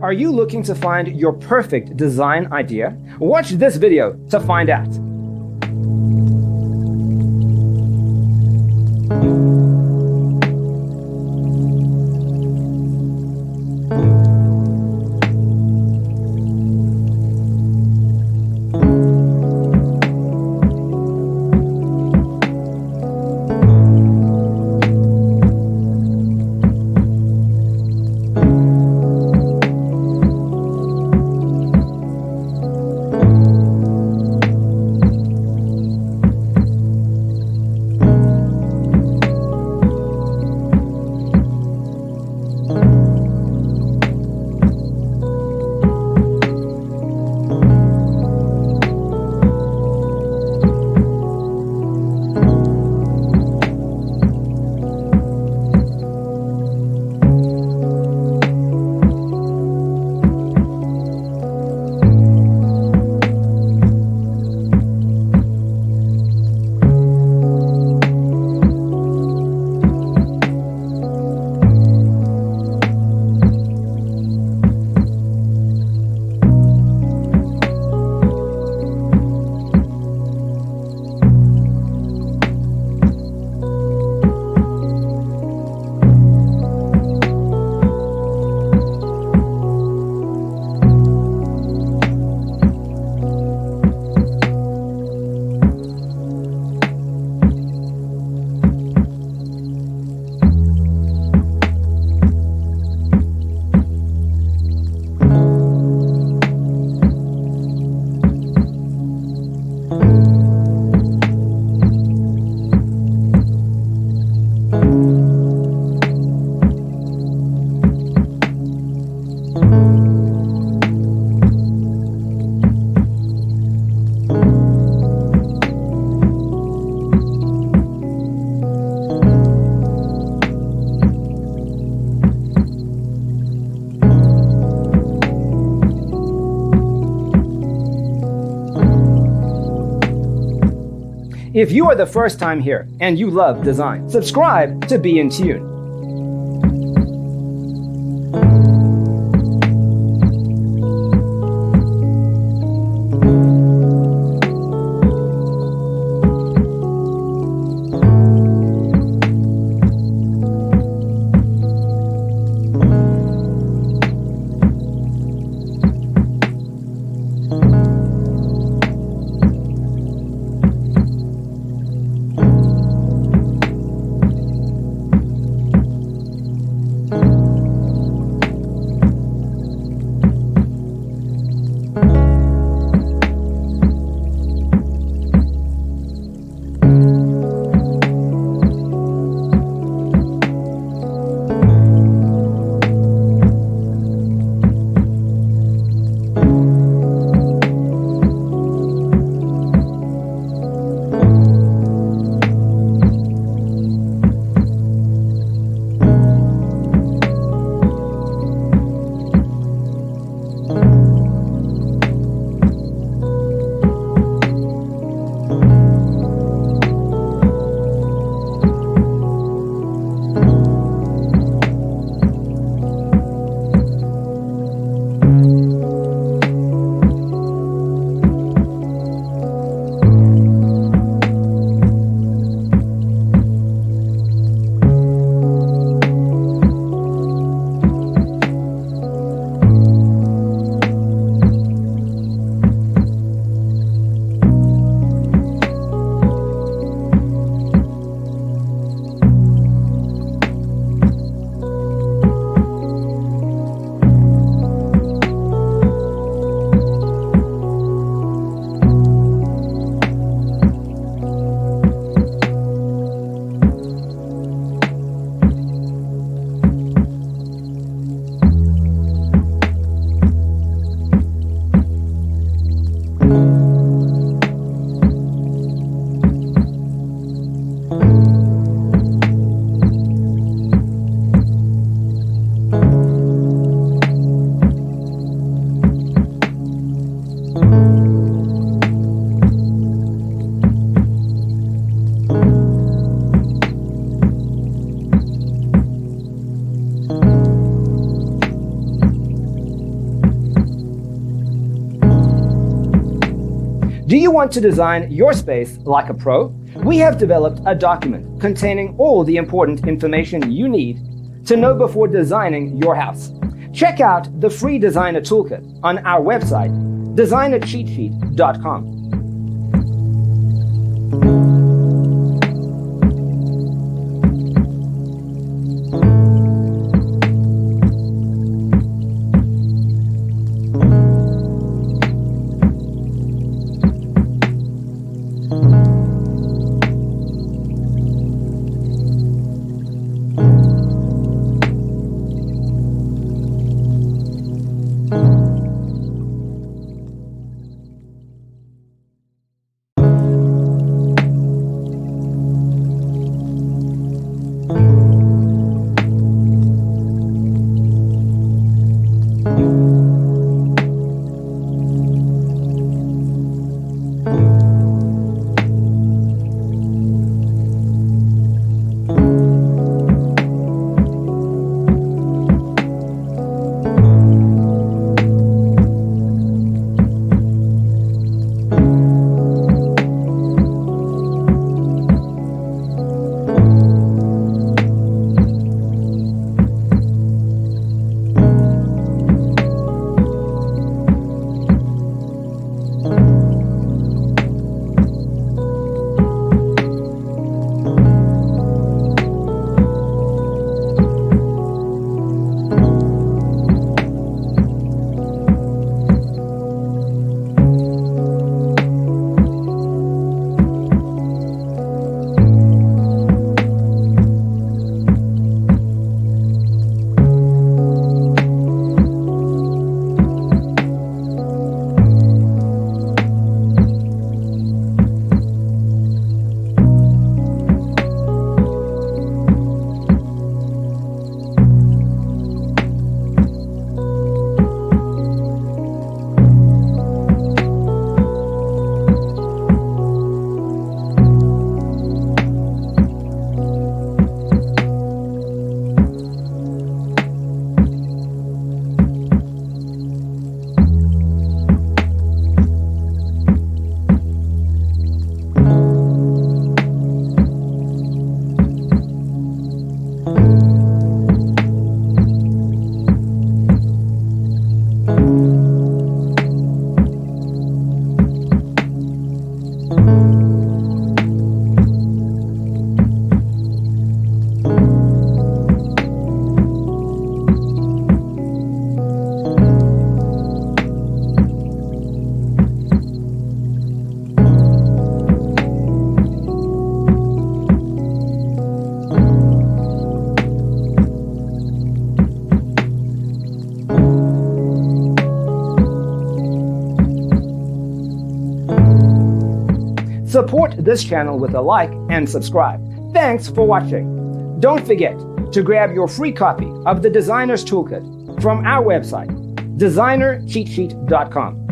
Are you looking to find your perfect design idea? Watch this video to find out. If you are the first time here and you love design, subscribe to be in tune. Do you want to design your space like a pro? We have developed a document containing all the important information you need to know before designing your house. Check out the free designer toolkit on our website, designercheatsheet.com. Support this channel with a like and subscribe. Thanks for watching. Don't forget to grab your free copy of the Designer's Toolkit from our website, designercheatsheet.com.